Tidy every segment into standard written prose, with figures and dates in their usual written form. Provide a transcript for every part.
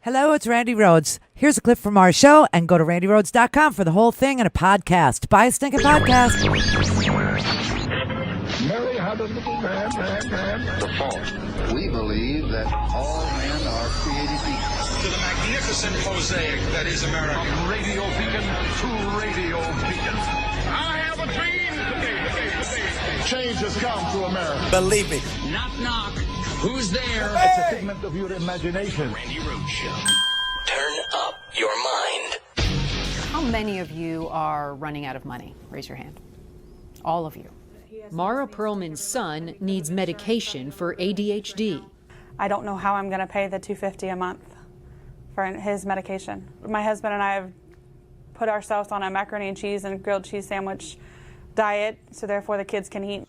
Hello, it's Randi Rhodes. Here's a clip from our show, and go to randyrhodes.com for the whole thing and a podcast. Buy a stinking podcast. Mary had a little man. The fault. We believe that all men are created equal. To the magnificent mosaic that is America. From radio beacon to radio beacon. I have a dream today. Change has come to America. Believe me. Knock, knock. Who's there? It's a figment of your imagination. Randi Rhodes Show. Turn up your mind. How many of you are running out of money? Raise your hand. All of you. Mara Perlman's son needs medication for ADHD. I don't know how I'm going to pay the $250 a month for his medication. My husband and I have put ourselves on a macaroni and cheese and grilled cheese sandwich diet, so therefore the kids can eat.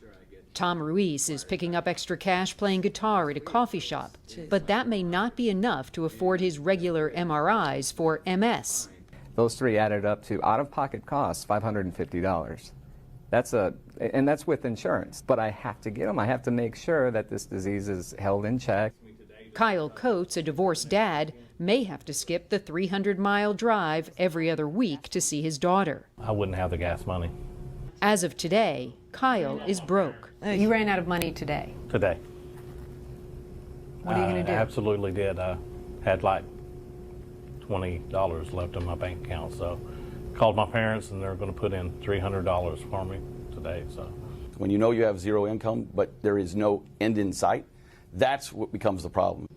Tom Ruiz is picking up extra cash playing guitar at a coffee shop, but that may not be enough to afford his regular MRIs for MS. Those three added up to out-of-pocket costs, $550. And that's with insurance. But I have to get them. I have to make sure that this disease is held in check. Kyle Coates, a divorced dad, may have to skip the 300-mile drive every other week to see his daughter. I wouldn't have the gas money. As of today, Kyle is broke. You ran out of money today. Today. What are you going to do? I absolutely did. I had like $20 left in my bank account, so called my parents and they're going to put in $300 for me today. So when you know you have zero income, but there is no end in sight, that's what becomes the problem.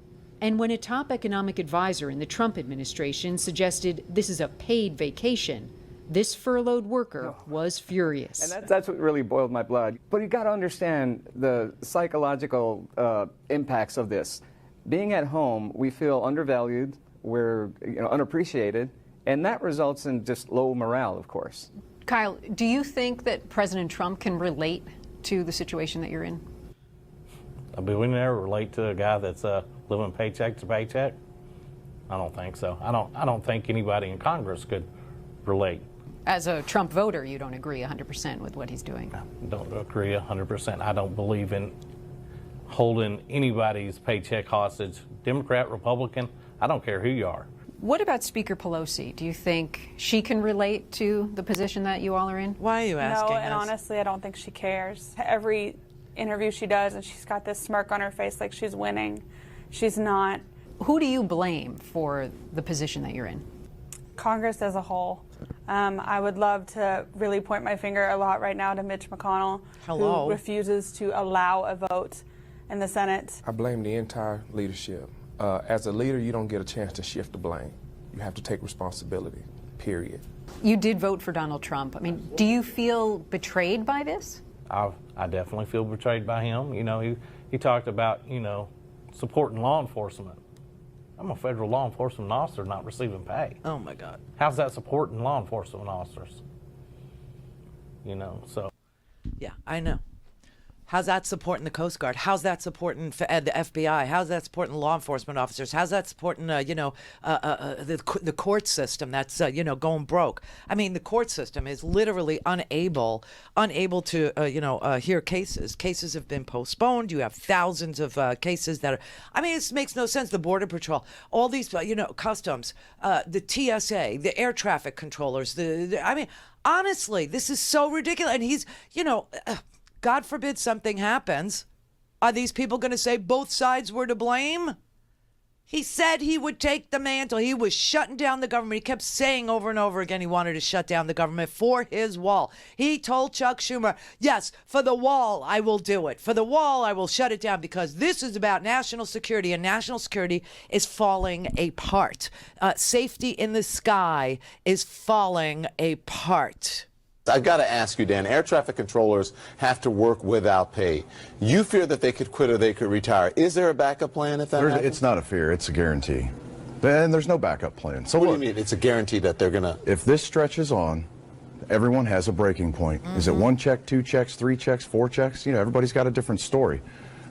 And when a top economic advisor in the Trump administration suggested this is a paid vacation, this furloughed worker was furious. And that's what really boiled my blood. But you got to understand the psychological impacts of this. Being at home, we feel undervalued, we're unappreciated, and that results in just low morale, of course. Kyle, do you think that President Trump can relate to the situation that you're in? I mean, we never relate to a guy that's living paycheck to paycheck. I don't think so. I don't think anybody in Congress could relate. As a Trump voter, you don't agree 100% with what he's doing? I don't agree 100%. I don't believe in holding anybody's paycheck hostage. Democrat, Republican, I don't care who you are. What about Speaker Pelosi? Do you think she can relate to the position that you all are in? Why are you asking No, and us? honestly, I don't think she cares. Every interview she does, and she's got this smirk on her face like she's winning. She's not. Who do you blame for the position that you're in? Congress as a whole. I would love to really point my finger a lot right now to Mitch McConnell, Hello. who refuses to allow a vote in the Senate. I blame the entire leadership. As a leader, you don't get a chance to shift the blame. You have to take responsibility, period. You did vote for Donald Trump. I mean, do you feel betrayed by this? I definitely feel betrayed by him. You know, he talked about, supporting law enforcement. I'm a federal law enforcement officer not receiving pay. Oh, my God. How's that supporting law enforcement officers? So. Yeah, I know. How's that supporting the Coast Guard? How's that supporting the FBI? How's that supporting law enforcement officers? How's that supporting, the court system that's, going broke? I mean, the court system is literally unable to, hear cases. Cases have been postponed. You have thousands of cases that are, it makes no sense. The Border Patrol, all these, customs, the TSA, the air traffic controllers, honestly, this is so ridiculous. And he's, God forbid something happens. Are these people going to say both sides were to blame? He said he would take the mantle. He was shutting down the government. He kept saying over and over again he wanted to shut down the government for his wall. He told Chuck Schumer, yes, for the wall, I will do it. For the wall, I will shut it down because this is about national security, and national security is falling apart. Safety in the sky is falling apart. I've got to ask you, Dan, air traffic controllers have to work without pay. You fear that they could quit or they could retire. Is there a backup plan if that happens? It's not a fear, it's a guarantee. And there's no backup plan. So what do you mean it's a guarantee that they're going to... If this stretches on, everyone has a breaking point. Is it 1 check, 2 checks, 3 checks, 4 checks? Everybody's got a different story.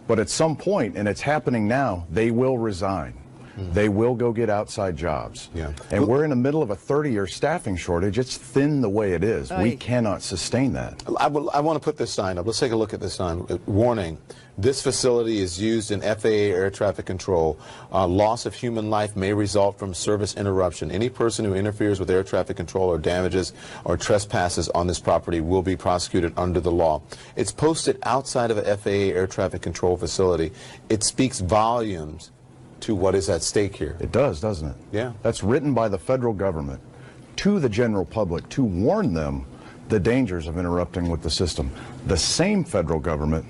But at some point, and it's happening now, they will resign. they will go get outside jobs. Yeah. And we're in the middle of a 30-year staffing shortage. It's thin the way it is. We cannot sustain that. I want to put this sign up. Let's take a look at this sign. Warning, this facility is used in FAA air traffic control. Loss of human life may result from service interruption. Any person who interferes with air traffic control or damages or trespasses on this property will be prosecuted under the law. It's posted outside of a FAA air traffic control facility. It speaks volumes to what is at stake here. It does, doesn't it? Yeah. That's written by the federal government to the general public to warn them the dangers of interrupting with the system. The same federal government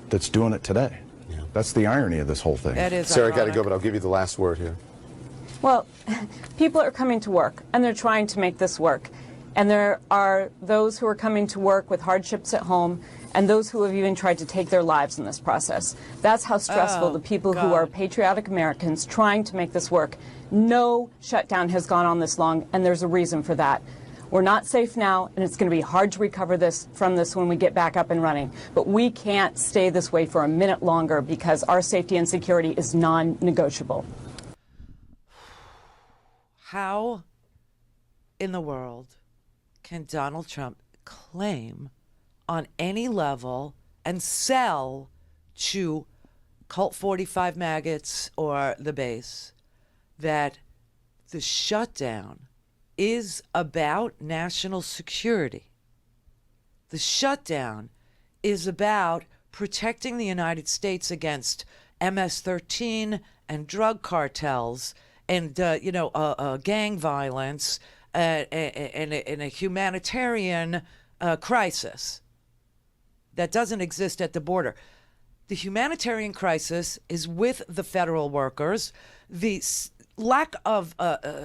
that's doing it today. Yeah. That's the irony of this whole thing. That is Sarah, got to go, but I'll give you the last word here. Well, people are coming to work, and they're trying to make this work. And there are those who are coming to work with hardships at home, and those who have even tried to take their lives in this process. That's how stressful the people who are patriotic Americans trying to make this work. No shutdown has gone on this long, and there's a reason for that. We're not safe now, and it's going to be hard to recover from this when we get back up and running. But we can't stay this way for a minute longer because our safety and security is non-negotiable. How in the world can Donald Trump claim on any level and sell to Cult 45 maggots or the base that the shutdown is about national security? The shutdown is about protecting the United States against MS-13 and drug cartels and, gang violence and a humanitarian crisis that doesn't exist at the border. The humanitarian crisis is with the federal workers. The lack of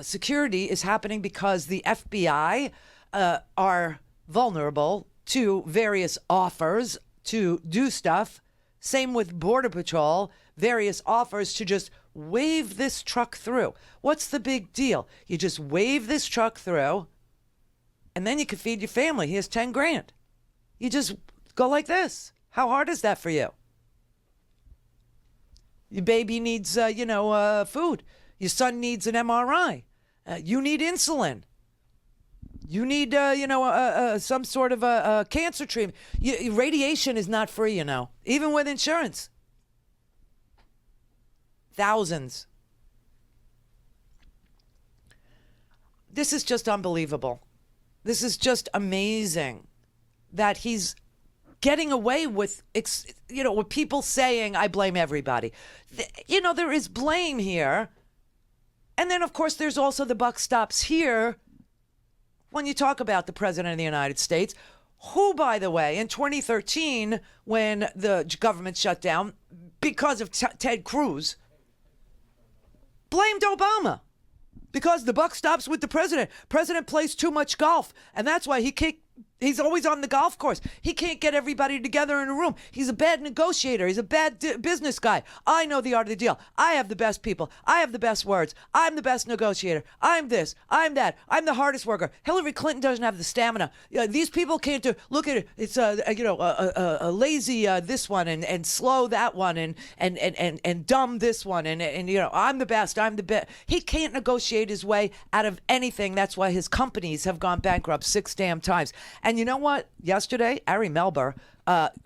security is happening because the FBI are vulnerable to various offers to do stuff. Same with Border Patrol, various offers to just wave this truck through. What's the big deal? You just wave this truck through, and then you can feed your family. Here's 10 grand. You just go like this. How hard is that for you? Your baby needs, food. Your son needs an MRI. You need insulin. You need, some sort of a cancer treatment. Radiation is not free, even with insurance. Thousands. This is just unbelievable. This is just amazing that he's getting away with, with people saying, I blame everybody. There is blame here. And then, of course, there's also the buck stops here when you talk about the President of the United States, who, by the way, in 2013, when the government shut down because of Ted Cruz, blamed Obama because the buck stops with the president. President plays too much golf, and that's why he's always on the golf course. He can't get everybody together in a room. He's a bad negotiator. He's a bad business guy. I know the art of the deal. I have the best people. I have the best words. I'm the best negotiator. I'm this. I'm that. I'm the hardest worker. Hillary Clinton doesn't have the stamina. These people can't do. Look at it. It's a lazy this one and slow that one and dumb this one and I'm the best. I'm the best. He can't negotiate his way out of anything. That's why his companies have gone bankrupt 6 damn times. And you know what? Yesterday, Ari Melber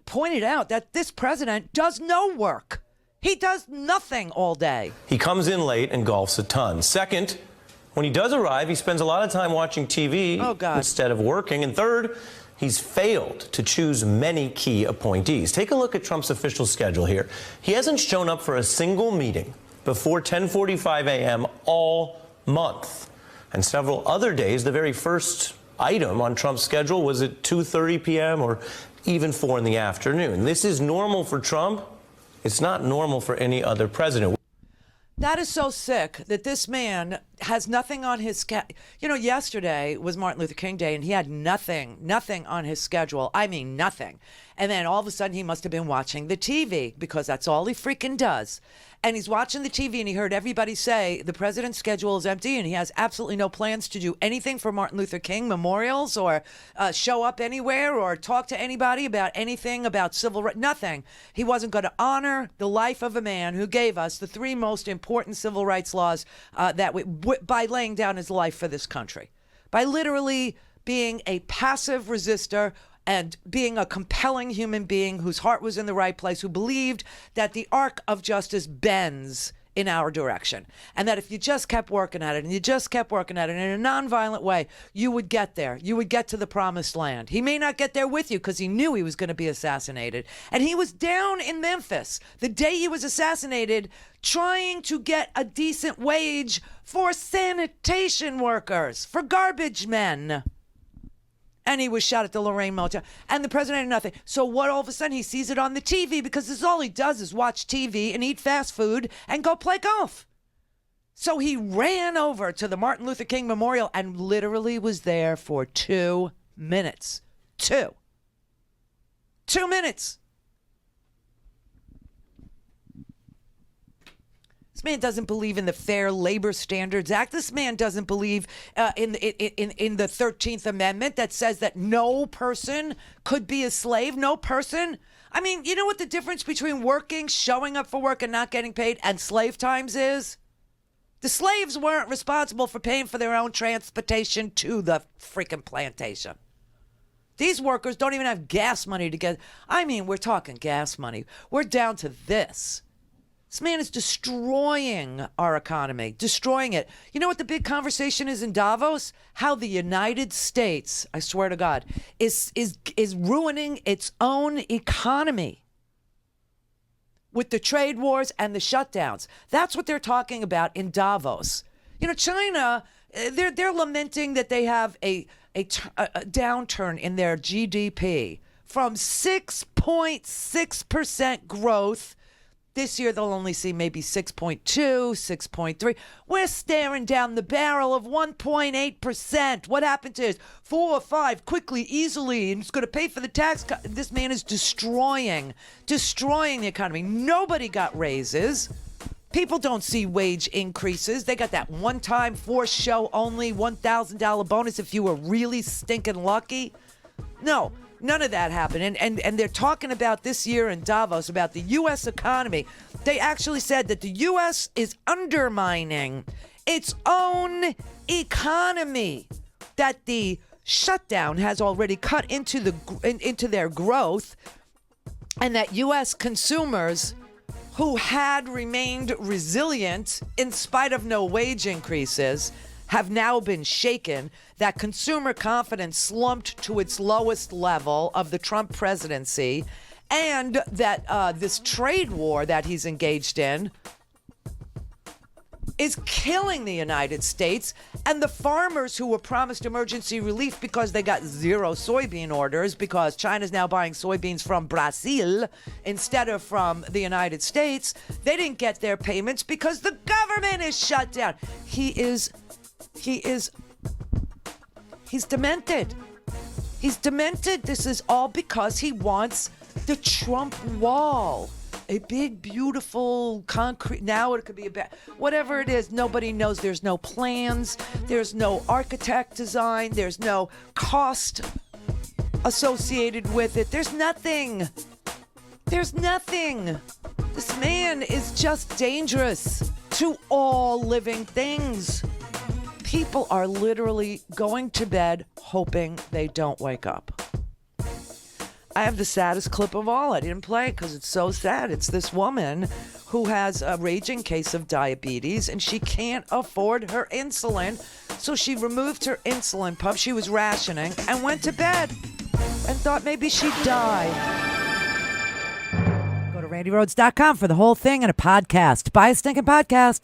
pointed out that this president does no work. He does nothing all day. He comes in late and golfs a ton. Second, when he does arrive, he spends a lot of time watching TV instead of working. And third, he's failed to choose many key appointees. Take a look at Trump's official schedule here. He hasn't shown up for a single meeting before 10:45 a.m. all month. And several other days, the very first item on Trump's schedule was at 2:30 p.m. or even 4 in the afternoon. This is normal for Trump. It's not normal for any other president. That is so sick that this man has nothing on his schedule. You know, yesterday was Martin Luther King Day, and he had nothing on his schedule. I mean, nothing. And then all of a sudden, he must have been watching the TV, because that's all he freaking does. And he's watching the TV, and he heard everybody say the president's schedule is empty, and he has absolutely no plans to do anything for Martin Luther King memorials, or show up anywhere, or talk to anybody about anything about civil rights. Nothing. He wasn't going to honor the life of a man who gave us the 3 most important civil rights laws by laying down his life for this country, by literally being a passive resistor and being a compelling human being whose heart was in the right place, who believed that the arc of justice bends in our direction, and that if you just kept working at it, and you just kept working at it in a nonviolent way, you would get there. You would get to the promised land. He may not get there with you, because he knew he was going to be assassinated. And he was down in Memphis the day he was assassinated, trying to get a decent wage for sanitation workers, for garbage men. And he was shot at the Lorraine Motel. And the president had nothing. So what, all of a sudden, he sees it on the TV, because this is all he does is watch TV and eat fast food and go play golf. So he ran over to the Martin Luther King Memorial and literally was there for 2 minutes. 2 minutes. This man doesn't believe in the Fair Labor Standards Act. This man doesn't believe in the 13th Amendment that says that no person could be a slave. No person. I mean, you know what the difference between working, showing up for work and not getting paid, and slave times is? The slaves weren't responsible for paying for their own transportation to the freaking plantation. These workers don't even have gas money to get. I mean, we're talking gas money. We're down to this. This man is destroying our economy, destroying it. You know what the big conversation is in Davos? How the United States, I swear to God, is ruining its own economy with the trade wars and the shutdowns. That's what they're talking about in Davos. You know, China, they're lamenting that they have a downturn in their GDP from 6.6% growth. This year, they'll only see maybe 6.2, 6.3. We're staring down the barrel of 1.8%. What happened to it? 4 or 5, quickly, easily, and it's going to pay for the tax cut. This man is destroying the economy. Nobody got raises. People don't see wage increases. They got that one-time, for-show only $1,000 bonus if you were really stinking lucky. No. None of that happened. And they're talking about this year in Davos about the U.S. economy. They actually said that the U.S. is undermining its own economy, that the shutdown has already cut into their growth, and that U.S. consumers who had remained resilient in spite of no wage increases have now been shaken, that consumer confidence slumped to its lowest level of the Trump presidency, and that this trade war that he's engaged in is killing the United States, and the farmers who were promised emergency relief because they got 0 soybean orders because China's now buying soybeans from Brazil instead of from the United States, they didn't get their payments because the government is shut down. He's demented. He's demented. This is all because he wants the Trump wall. A big, beautiful concrete. Now it could be whatever it is. Nobody knows. There's no plans. There's no architect design. There's no cost associated with it. There's nothing. There's nothing. This man is just dangerous to all living things. People are literally going to bed hoping they don't wake up. I have the saddest clip of all. I didn't play it because it's so sad. It's this woman who has a raging case of diabetes and she can't afford her insulin. So she removed her insulin pump. She was rationing and went to bed and thought maybe she'd die. Go to RandiRhodes.com for the whole thing and a podcast. Buy a stinking podcast.